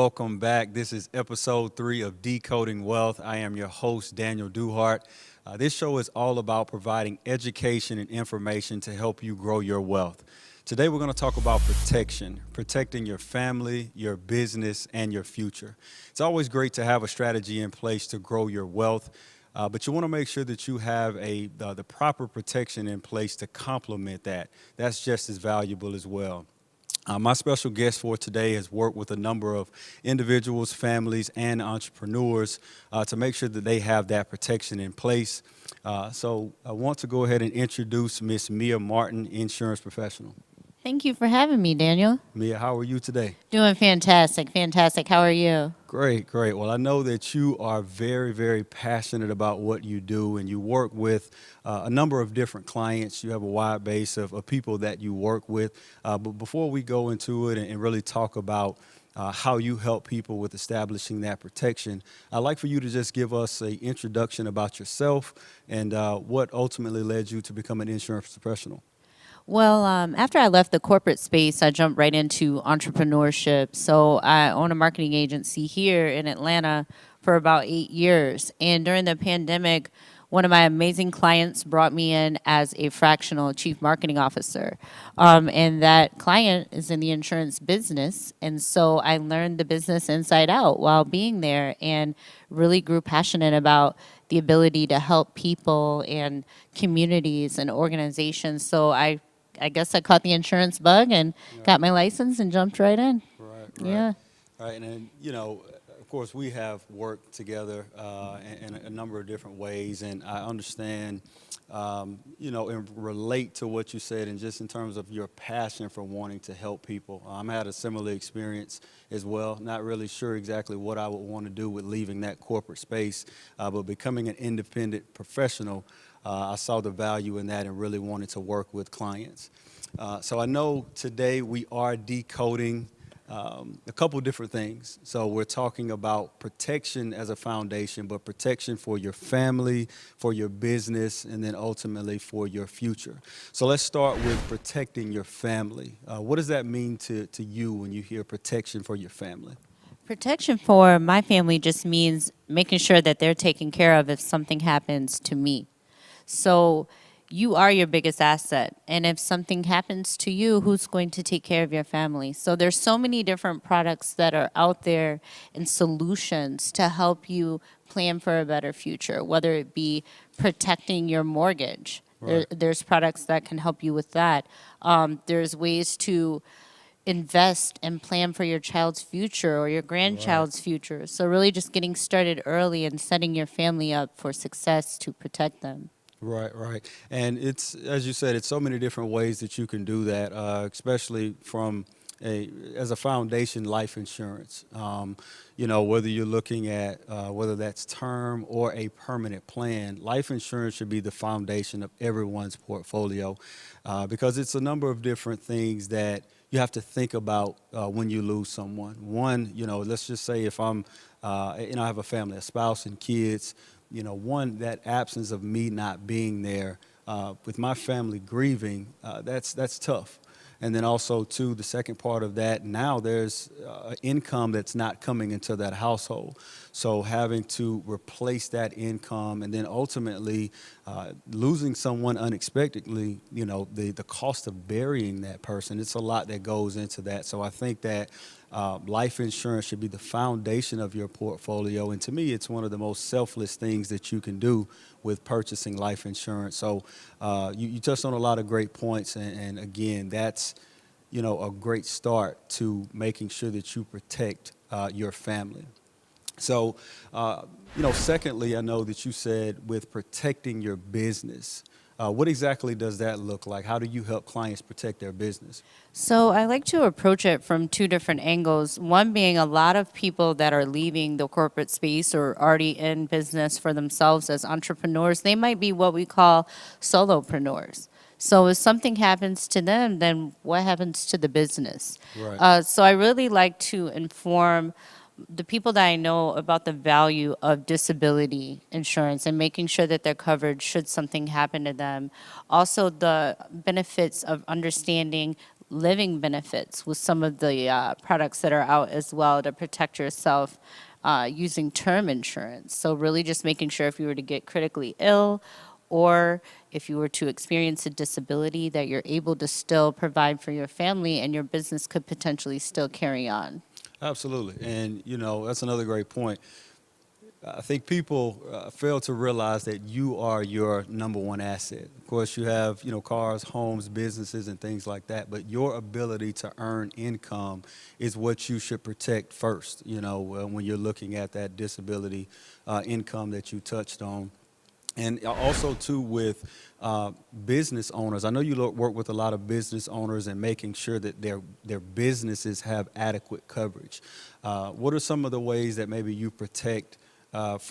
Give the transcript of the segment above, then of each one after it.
welcome back. This is episode 3 of Decoding Wealth. I am your host, Daniel Duhart. This show is all about providing education and information to help you grow your wealth. Today, we're going to talk about protection, protecting your family, your business, and your future. It's always great to have a strategy in place to grow your wealth, but you want to make sure that you have the proper protection in place to complement that. That's just as valuable as well. My special guest for today has worked with a number of individuals, families, and entrepreneurs to make sure that they have that protection in place. So I want to go ahead and introduce Miss Mia Martin, insurance professional. Thank you for having me, Daniel. Mia, how are you today? Doing fantastic, fantastic. How are you? Great, great. Well, I know that you are very, very passionate about what you do, and you work with a number of different clients. You have a wide base of people that you work with. But before we go into it and really talk about how you help people with establishing that protection, I'd like for you to just give us an introduction about yourself and what ultimately led you to become an insurance professional. Well, after I left the corporate space, I jumped right into entrepreneurship. So I own a marketing agency here in Atlanta for about 8 years. And during the pandemic, one of my amazing clients brought me in as a fractional chief marketing officer. And that client is in the insurance business. And so I learned the business inside out while being there and really grew passionate about the ability to help people and communities and organizations. So I guess I caught the insurance bug and got my license and jumped right in. Right, Yeah. Right, and then, of course, we have worked together in a number of different ways, and I understand, and relate to what you said, and just in terms of your passion for wanting to help people. I had a similar experience as well, not really sure exactly what I would want to do with leaving that corporate space, but becoming an independent professional, I saw the value in that and really wanted to work with clients. So I know today we are decoding a couple different things. So we're talking about protection as a foundation, but protection for your family, for your business, and then ultimately for your future. So let's start with protecting your family. What does that mean to you when you hear protection for your family? Protection for my family just means making sure that they're taken care of if something happens to me. So you are your biggest asset. And if something happens to you, who's going to take care of your family? So there's so many different products that are out there and solutions to help you plan for a better future, whether it be protecting your mortgage. Right. There's products that can help you with that. There's ways to invest and plan for your child's future or your grandchild's future. So really just getting started early and setting your family up for success to protect them. Right, right. And it's, as you said, it's so many different ways that you can do that, especially as a foundation life insurance. Whether you're looking at whether that's term or a permanent plan, life insurance should be the foundation of everyone's portfolio because it's a number of different things that you have to think about when you lose someone. One, let's just say if I have a family, a spouse and kids. One, that absence of me not being there with my family grieving, that's tough. And then also, too, the second part of that, now there's income that's not coming into that household. So having to replace that income and then ultimately losing someone unexpectedly, the cost of burying that person, it's a lot that goes into that. So I think that life insurance should be the foundation of your portfolio. And to me, it's one of the most selfless things that you can do with purchasing life insurance. So you touched on a lot of great points. And again, that's, a great start to making sure that you protect your family. So, secondly, I know that you said with protecting your business, what exactly does that look like? How do you help clients protect their business? So I like to approach it from two different angles. One being a lot of people that are leaving the corporate space or already in business for themselves as entrepreneurs, they might be what we call solopreneurs. So if something happens to them, then what happens to the business? Right. So I really like to inform the people that I know about the value of disability insurance and making sure that they're covered should something happen to them. Also, the benefits of understanding living benefits with some of the products that are out as well to protect yourself using term insurance. So really just making sure if you were to get critically ill or if you were to experience a disability that you're able to still provide for your family and your business could potentially still carry on. Absolutely. And, that's another great point. I think people fail to realize that you are your number one asset. Of course, you have, cars, homes, businesses, and things like that. But your ability to earn income is what you should protect first, when you're looking at that disability income that you touched on. And also, too, with business owners. I know you work with a lot of business owners and making sure that their businesses have adequate coverage. What are some of the ways that maybe you protect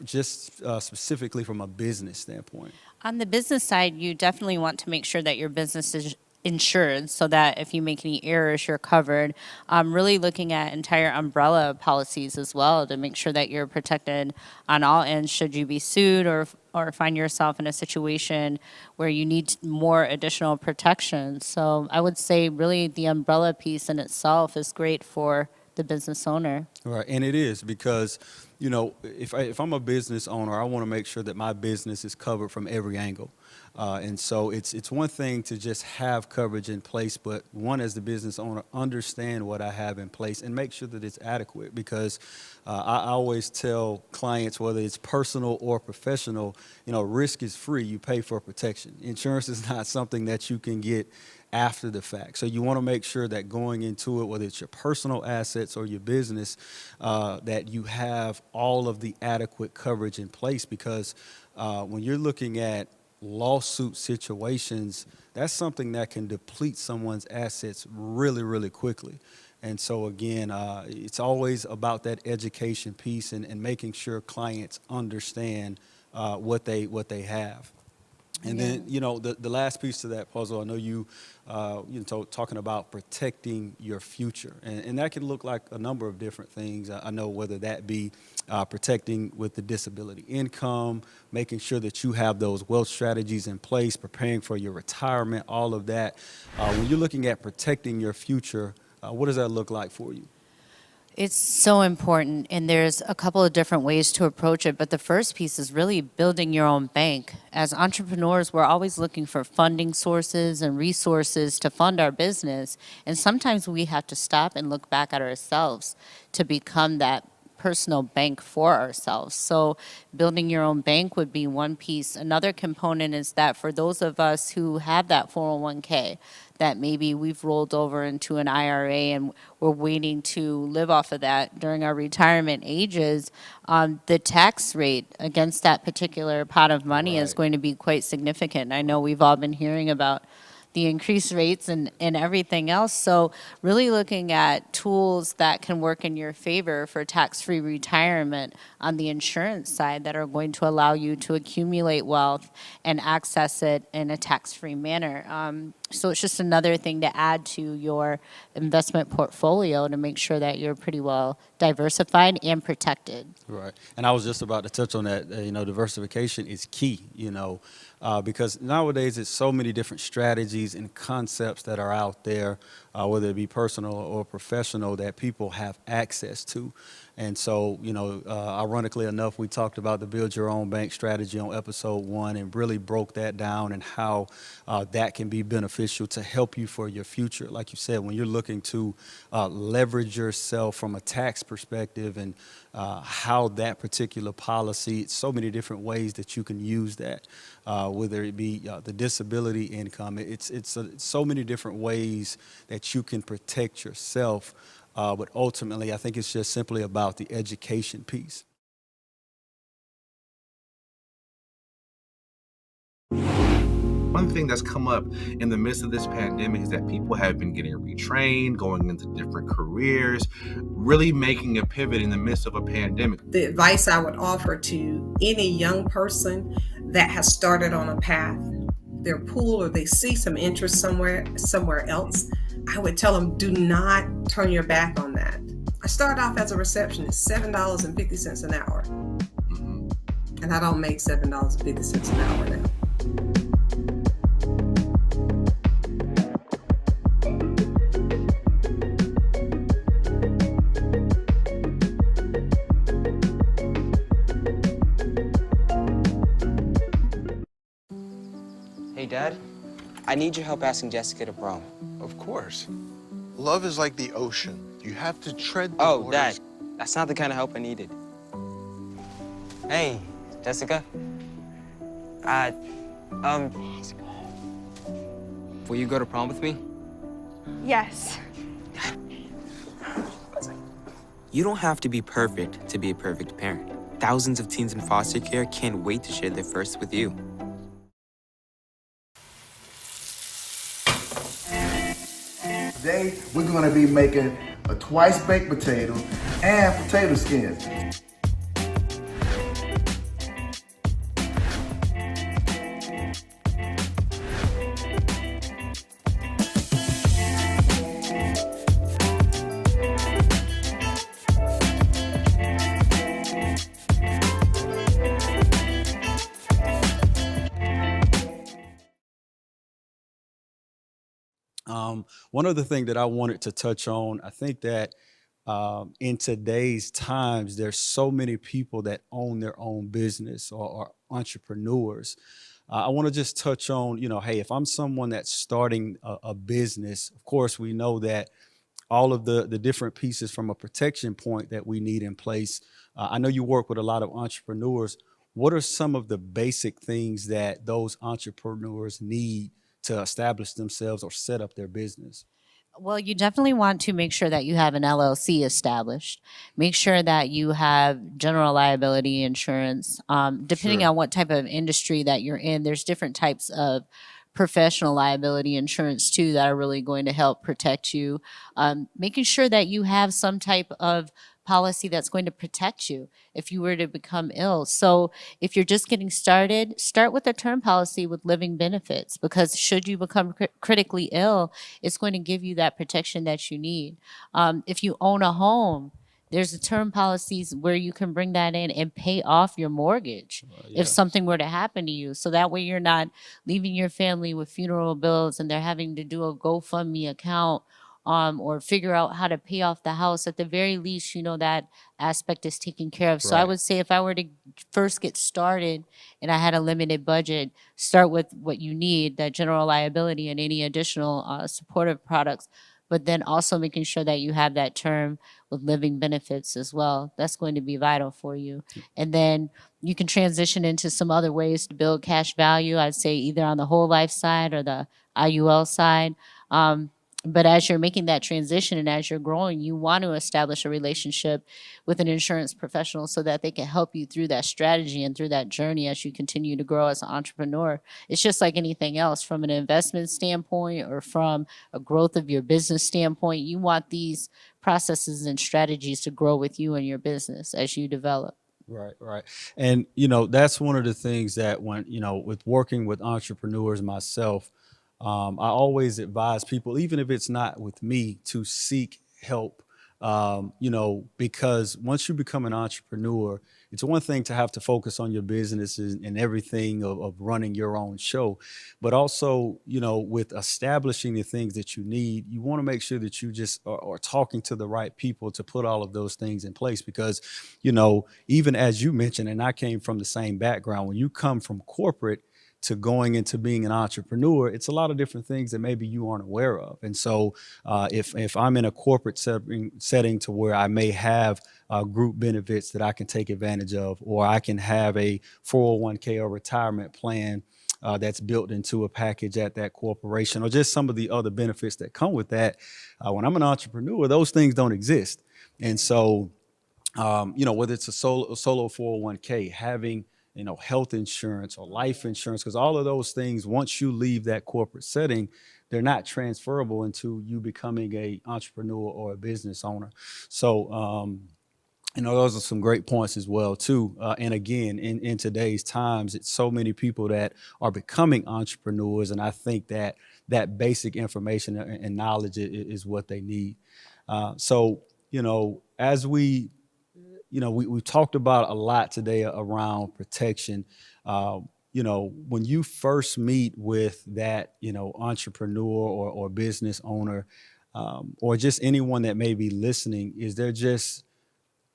just specifically from a business standpoint? On the business side, you definitely want to make sure that your business is insured so that if you make any errors, you're covered. Really looking at entire umbrella policies as well to make sure that you're protected on all ends should you be sued or find yourself in a situation where you need more additional protection. So I would say really the umbrella piece in itself is great for the business owner. Right, and it is because, if I'm a business owner, I want to make sure that my business is covered from every angle. And so it's one thing to just have coverage in place, but one, as the business owner, understand what I have in place and make sure that it's adequate because I always tell clients, whether it's personal or professional, risk is free. You pay for protection. Insurance is not something that you can get after the fact. So you want to make sure that going into it, whether it's your personal assets or your business, that you have all of the adequate coverage in place because when you're looking at lawsuit situations, that's something that can deplete someone's assets really, really quickly. And so again, it's always about that education piece and making sure clients understand what they have. And then, the last piece to that puzzle, I know you talking about protecting your future. And that can look like a number of different things. I know whether that be protecting with the disability income, making sure that you have those wealth strategies in place, preparing for your retirement, all of that. When you're looking at protecting your future, what does that look like for you? It's so important, and there's a couple of different ways to approach it, but the first piece is really building your own bank. As entrepreneurs, we're always looking for funding sources and resources to fund our business, and sometimes we have to stop and look back at ourselves to become that personal bank for ourselves. So building your own bank would be one piece. Another component is that for those of us who have that 401k, that maybe we've rolled over into an IRA and we're waiting to live off of that during our retirement ages, the tax rate against that particular pot of money is going to be quite significant. I know we've all been hearing about the increased rates and everything else. So really looking at tools that can work in your favor for tax-free retirement on the insurance side that are going to allow you to accumulate wealth and access it in a tax-free manner. So it's just another thing to add to your investment portfolio to make sure that you're pretty well diversified and protected. Right. And I was just about to touch on that. Diversification is key, because nowadays it's so many different strategies and concepts that are out there, whether it be personal or professional, that people have access to. And so, ironically enough, we talked about the Build Your Own Bank strategy on episode 1 and really broke that down and how that can be beneficial to help you for your future. Like you said, when you're looking to leverage yourself from a tax perspective and how that particular policy, so many different ways that you can use that, whether it be the disability income. It's so many different ways that you can protect yourself. But ultimately, I think it's just simply about the education piece. One thing that's come up in the midst of this pandemic is that people have been getting retrained, going into different careers, really making a pivot in the midst of a pandemic. The advice I would offer to any young person that has started on a path, their pool, or they see some interest somewhere else, I would tell them, do not turn your back on that. I started off as a receptionist, $7.50 an hour. Mm-hmm. And I don't make $7.50 an hour now. Dad, I need your help asking Jessica to prom. Of course. Love is like the ocean. You have to tread the Oh, waters. Dad, that's not the kind of help I needed. Hey, Jessica. Will you go to prom with me? Yes. You don't have to be perfect to be a perfect parent. Thousands of teens in foster care can't wait to share their first with you. Today, we're gonna be making a twice baked potato and potato skins. One other thing that I wanted to touch on, I think that in today's times, there's so many people that own their own business or are entrepreneurs. I want to just touch on, hey, if I'm someone that's starting a business, of course, we know that all of the different pieces from a protection point that we need in place. I know you work with a lot of entrepreneurs. What are some of the basic things that those entrepreneurs need to establish themselves or set up their business? Well, you definitely want to make sure that you have an LLC established. Make sure that you have general liability insurance. Depending Sure. on what type of industry that you're in, there's different types of professional liability insurance too that are really going to help protect you. Making sure that you have some type of policy that's going to protect you if you were to become ill. So if you're just getting started, start with a term policy with living benefits, because should you become critically ill, it's going to give you that protection that you need. If you own a home, there's a term policies where you can bring that in and pay off your mortgage if something were to happen to you. So that way you're not leaving your family with funeral bills and they're having to do a GoFundMe account or figure out how to pay off the house. At the very least, that aspect is taken care of. So I Right. would say if I were to first get started and I had a limited budget, start with what you need, that general liability and any additional supportive products, but then also making sure that you have that term with living benefits as well. That's going to be vital for you. And then you can transition into some other ways to build cash value. I'd say either on the whole life side or the IUL side. But as you're making that transition and as you're growing, you want to establish a relationship with an insurance professional so that they can help you through that strategy and through that journey as you continue to grow as an entrepreneur. It's just like anything else from an investment standpoint or from a growth of your business standpoint. You want these processes and strategies to grow with you and your business as you develop. Right, right. And, that's one of the things that when, with working with entrepreneurs myself, I always advise people, even if it's not with me, to seek help. Because once you become an entrepreneur, it's one thing to have to focus on your business and everything of running your own show, but also, with establishing the things that you need, you want to make sure that you just are talking to the right people to put all of those things in place. Because, even as you mentioned, and I came from the same background, when you come from corporate to going into being an entrepreneur, it's a lot of different things that maybe you aren't aware of. And so if I'm in a corporate setting to where I may have group benefits that I can take advantage of, or I can have a 401k or retirement plan that's built into a package at that corporation, or just some of the other benefits that come with that. When I'm an entrepreneur, those things don't exist. And so, whether it's a solo 401k, having health insurance or life insurance, because all of those things, once you leave that corporate setting, they're not transferable into you becoming a entrepreneur or a business owner. So, those are some great points as well too. And again, in today's times, it's so many people that are becoming entrepreneurs, and I think that that basic information and knowledge is what they need. So, as we've talked about a lot today around protection. When you first meet with that, entrepreneur or business owner, or just anyone that may be listening, is there just,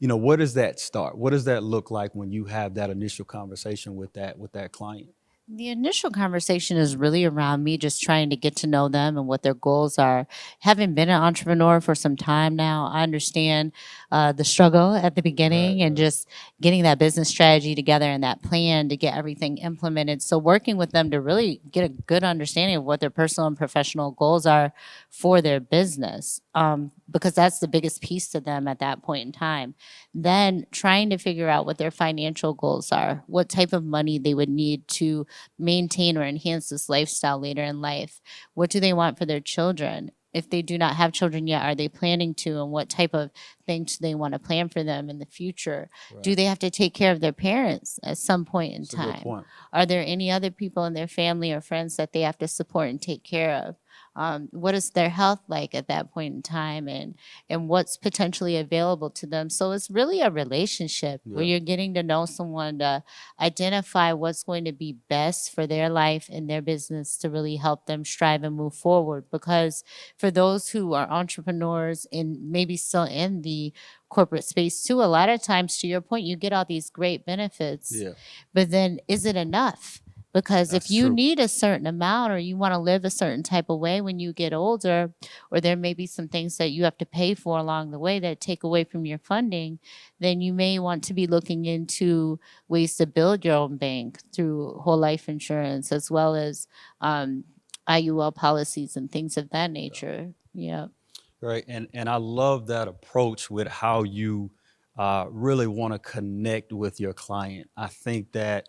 where does that start? What does that look like when you have that initial conversation with that client? The initial conversation is really around me just trying to get to know them and what their goals are. Having been an entrepreneur for some time now, I understand the struggle at the beginning and just getting that business strategy together and that plan to get everything implemented. So, working with them to really get a good understanding of what their personal and professional goals are for their business, because that's the biggest piece to them at that point in time. Then, trying to figure out what their financial goals are, what type of money they would need to maintain or enhance this lifestyle later in life. What do they want for their children? If they do not have children yet, are they planning to? And what type of things do they want to plan for them in the future? Do they have to take care of their parents at some point in That's a good time? point. Are there any other people in their family or friends that they have to support and take care of? What is their health like at that point in time, and what's potentially available to them? So it's really a relationship where Yeah. you're getting to know someone to identify what's going to be best for their life and their business to really help them strive and move forward. Because for those who are entrepreneurs and maybe still in the corporate space too, a lot of times, to your point, you get all these great benefits, Yeah, but then is it enough? Because if that's you true. need a certain amount or you want to live a certain type of way when you get older, or there may be some things that you have to pay for along the way that take away from your funding, then you may want to be looking into ways to build your own bank through whole life insurance as well as um, IUL policies and things of that nature. Yeah. Right. And I love that approach with how you really want to connect with your client. I think that,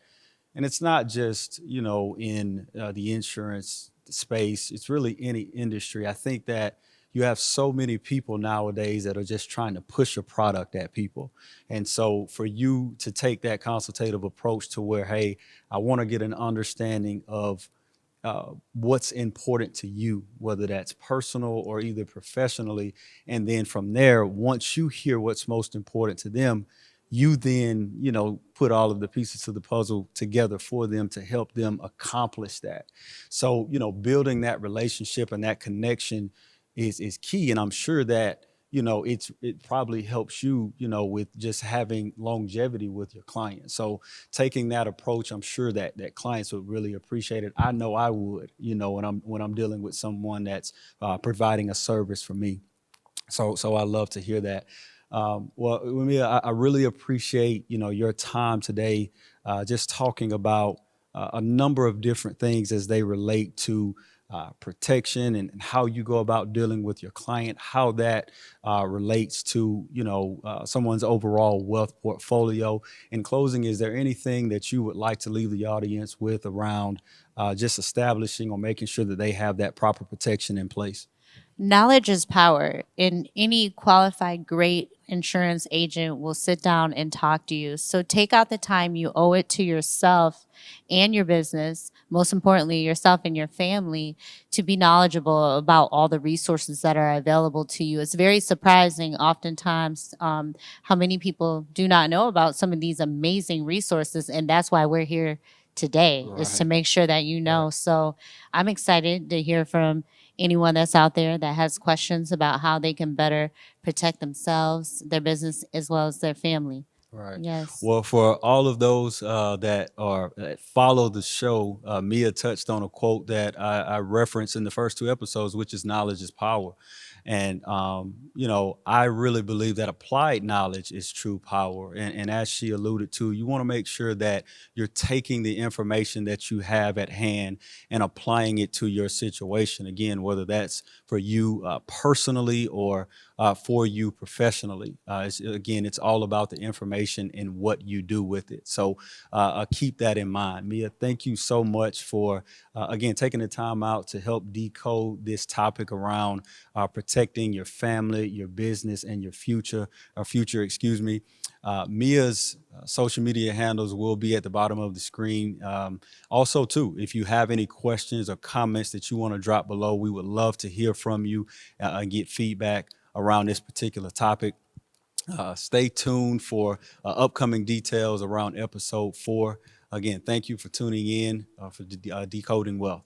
and it's not just, in the insurance space, it's really any industry. I think that you have so many people nowadays that are just trying to push a product at people. And so for you to take that consultative approach to where, hey, I want to get an understanding of what's important to you, whether that's personal or either professionally. And then from there, once you hear what's most important to them, you then, put all of the pieces of the puzzle together for them to help them accomplish that. So, building that relationship and that connection is key. And I'm sure that, it probably helps you, with just having longevity with your client. So taking that approach, I'm sure that clients would really appreciate it. I know I would, when I'm dealing with someone that's providing a service for me. So I love to hear that. Well, Mia, I really appreciate your time today, just talking about a number of different things as they relate to protection and how you go about dealing with your client, how that relates to someone's overall wealth portfolio. In closing, is there anything that you would like to leave the audience with around just establishing or making sure that they have that proper protection in place? Knowledge is power, and any qualified great insurance agent will sit down and talk to you. So take out the time. You owe it to yourself and your business, most importantly, yourself and your family, to be knowledgeable about all the resources that are available to you. It's very surprising, oftentimes, how many people do not know about some of these amazing resources, and that's why we're here today, is to Right. make sure that you know. So I'm excited to hear from anyone that's out there that has questions about how they can better protect themselves, their business, as well as their family. Right. Yes. Well, for all of those that follow the show, Mia touched on a quote that I referenced in the first two episodes, which is knowledge is power. And I really believe that applied knowledge is true power. And as she alluded to, you want to make sure that you're taking the information that you have at hand and applying it to your situation. Again, whether that's for you personally or for you professionally. Again, it's all about the information and what you do with it. So keep that in mind. Mia, thank you so much for, again, taking the time out to help decode this topic around protecting your family, your business, and your future, excuse me. Mia's social media handles will be at the bottom of the screen. Also, too, if you have any questions or comments that you want to drop below, we would love to hear from you and get feedback around this particular topic. Stay tuned for upcoming details around episode 4. Again, thank you for tuning in for Decoding Wealth.